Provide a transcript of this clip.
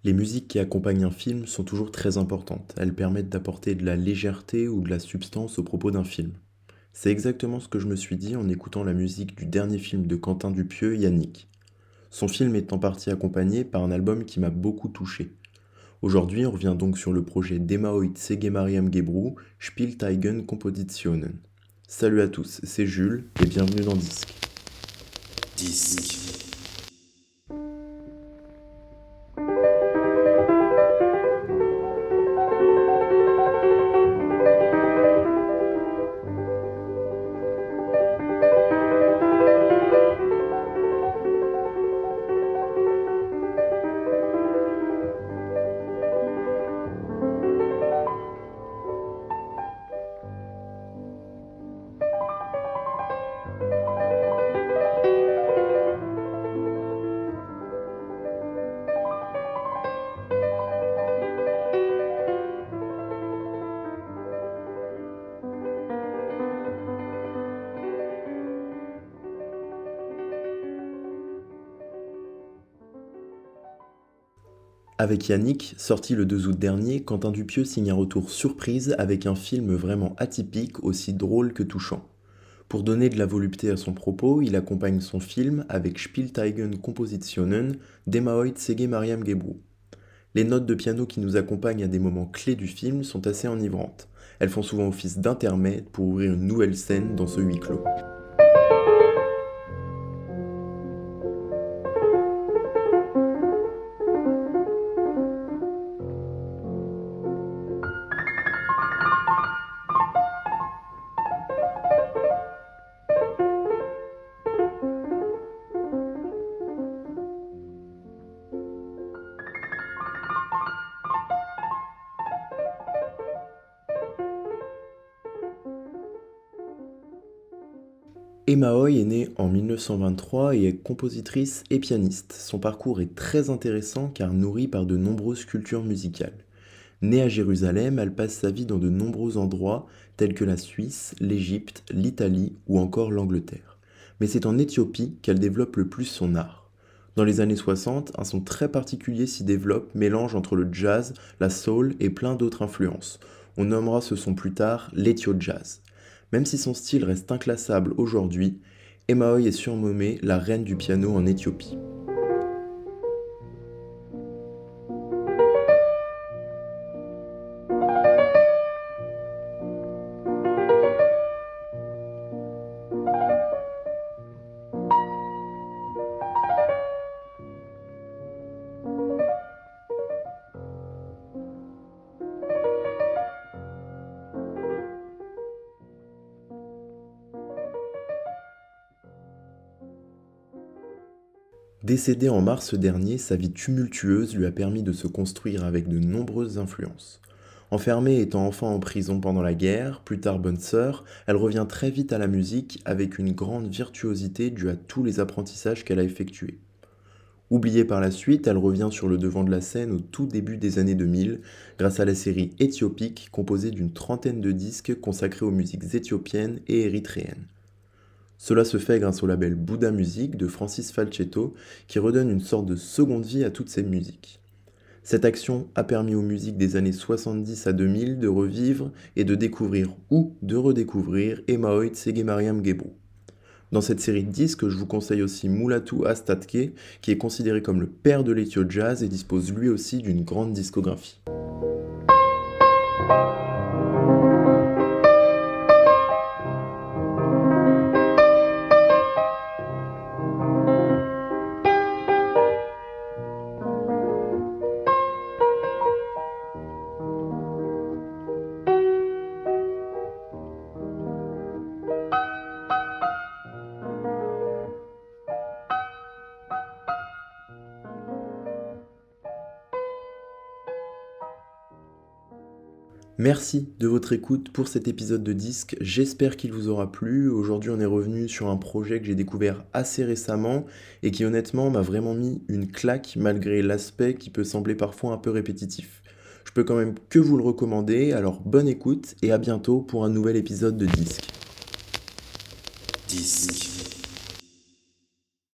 Les musiques qui accompagnent un film sont toujours très importantes. Elles permettent d'apporter de la légèreté ou de la substance au propos d'un film. C'est exactement ce que je me suis dit en écoutant la musique du dernier film de Quentin Dupieux, Yannick. Son film est en partie accompagné par un album qui m'a beaucoup touché. Aujourd'hui, on revient donc sur le projet d'Emma Hoyt Mariam Gebru, Spielteigen Kompositionen. Salut à tous, c'est Jules et bienvenue dans Disque. Disque. Avec Yannick, sorti le 2 août dernier, Quentin Dupieux signe un retour surprise avec un film vraiment atypique, aussi drôle que touchant. Pour donner de la volupté à son propos, il accompagne son film avec Spielteigen Kompositionen d'Emma Hoyt Mariam Gebru. Les notes de piano qui nous accompagnent à des moments clés du film sont assez enivrantes. Elles font souvent office d'intermède pour ouvrir une nouvelle scène dans ce huis clos. Emma Hoy est née en 1923 et est compositrice et pianiste. Son parcours est très intéressant car nourri par de nombreuses cultures musicales. Née à Jérusalem, elle passe sa vie dans de nombreux endroits tels que la Suisse, l'Égypte, l'Italie ou encore l'Angleterre. Mais c'est en Éthiopie qu'elle développe le plus son art. Dans les années 60, un son très particulier s'y développe, mélange entre le jazz, la soul et plein d'autres influences. On nommera ce son plus tard l'Ethio-jazz. Même si son style reste inclassable aujourd'hui, Emma Hoy est surnommée la reine du piano en Éthiopie. Décédée en mars dernier, sa vie tumultueuse lui a permis de se construire avec de nombreuses influences. Enfermée étant enfant en prison pendant la guerre, plus tard bonne sœur, elle revient très vite à la musique avec une grande virtuosité due à tous les apprentissages qu'elle a effectués. Oubliée par la suite, elle revient sur le devant de la scène au tout début des années 2000 grâce à la série Éthiopique composée d'une trentaine de disques consacrés aux musiques éthiopiennes et érythréennes. Cela se fait grâce au label Bouddha Music de Francis Falchetto qui redonne une sorte de seconde vie à toutes ces musiques. Cette action a permis aux musiques des années 70 à 2000 de revivre et de découvrir ou de redécouvrir Emma Hoyt Mariam Gebru. Dans cette série de disques, je vous conseille aussi Mulatu Astatke qui est considéré comme le père de l'Ethio-jazz et dispose lui aussi d'une grande discographie. Merci de votre écoute pour cet épisode de Disque, j'espère qu'il vous aura plu. Aujourd'hui on est revenu sur un projet que j'ai découvert assez récemment et qui honnêtement m'a vraiment mis une claque malgré l'aspect qui peut sembler parfois un peu répétitif. Je peux quand même que vous le recommander, alors bonne écoute et à bientôt pour un nouvel épisode de Disque. Disque.